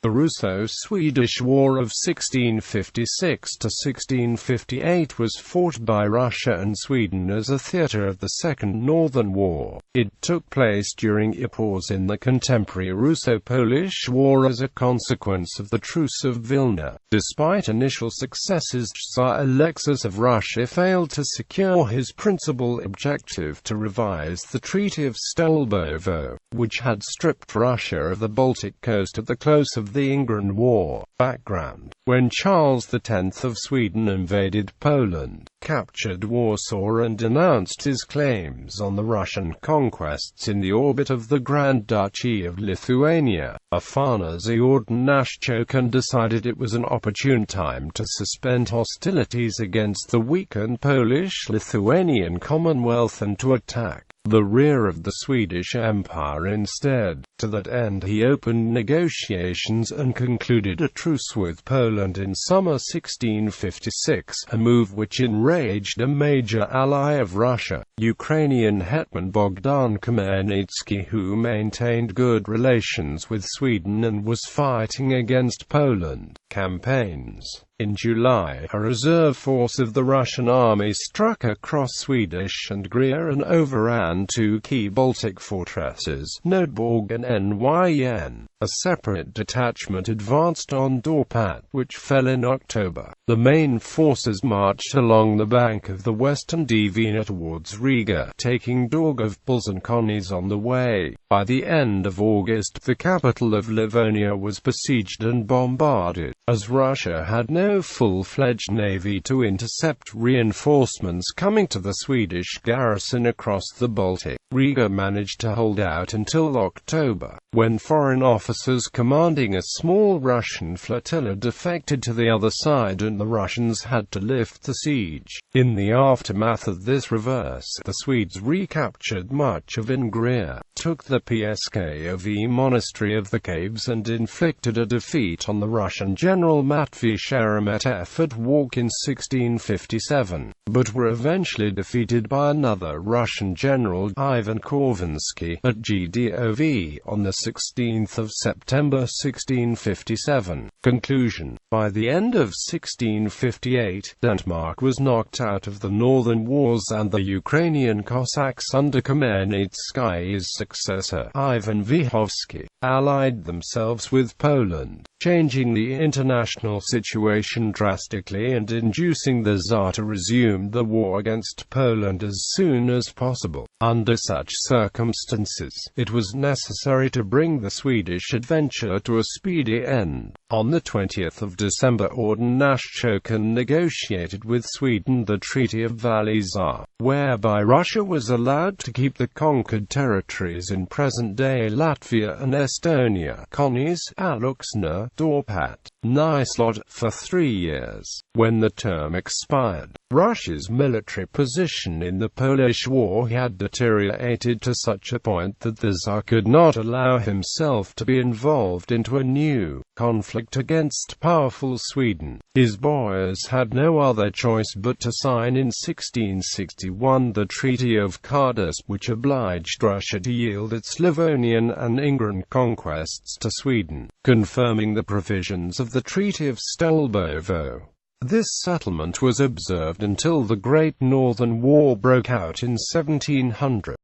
The Russo-Swedish War of 1656–1658 was fought by Russia and Sweden as a theatre of the Second Northern War. It took place during a pause in the contemporary Russo-Polish War as a consequence of the Truce of Vilna. Despite initial successes, Tsar Alexis of Russia failed to secure his principal objective to revise the Treaty of Stolbovo, which had stripped Russia of the Baltic coast at the close of the Ingrian War. Background: when Charles X of Sweden invaded Poland, captured Warsaw and denounced his claims on the Russian conquests in the orbit of the Grand Duchy of Lithuania, Afanazy Ordnashchokhin decided it was an opportune time to suspend hostilities against the weakened Polish-Lithuanian Commonwealth and to attack the rear of the Swedish Empire instead. To that end he opened negotiations and concluded a truce with Poland in summer 1656, a move which enraged a major ally of Russia, Ukrainian hetman Bogdan Khmelnytsky, who maintained good relations with Sweden and was fighting against Poland. Campaigns. In July, a reserve force of the Russian army struck across Swedish and Ungria and overran two key Baltic fortresses, Nordborg and Nyn. A separate detachment advanced on Dorpat, which fell in October. The main forces marched along the bank of the western Dvina towards Riga, taking Daugavpils and Konice on the way. By the end of August, the capital of Livonia was besieged and bombarded. As Russia had no full-fledged navy to intercept reinforcements coming to the Swedish garrison across the Baltic, Riga managed to hold out until October, when foreign officers commanding a small Russian flotilla defected to the other side and the Russians had to lift the siege. In the aftermath of this reverse, the Swedes recaptured much of Ingria, took the Pskov monastery of the Caves and inflicted a defeat on the Russian general Matvei Sheremetev at Walk in 1657, but were eventually defeated by another Russian general, Ivan Korvinsky, at Gdov on the 16th of September 1657. Conclusion: by the end of 1658, Denmark was knocked out of the Northern Wars and the Ukrainian Cossacks under Khmelnytsky's successor, Ivan Vyhovsky, allied themselves with Poland, changing the international situation drastically and inducing the Tsar to resume the war against Poland as soon as possible. Under such circumstances, it was necessary to bring the Swedish adventure to a speedy end. On the 20th of December, Ordnashchokhin negotiated with Sweden the Treaty of Vilna, whereby Russia was allowed to keep the conquered territories in present-day Latvia and Estonia, Konice, Aluksna, Dorpat, Nyslod, for 3 years. When the term expired, Russia's military position in the Polish War had deteriorated to such a point that the Tsar could not allow himself to be involved into a new conflict against powerful Sweden. His boyars had no other choice but to sign in 1661 the Treaty of Stolbovo, which obliged Russia to yield its Livonian and Ingrian conquests to Sweden, confirming the provisions of the Treaty of Stolbovo. This settlement was observed until the Great Northern War broke out in 1700.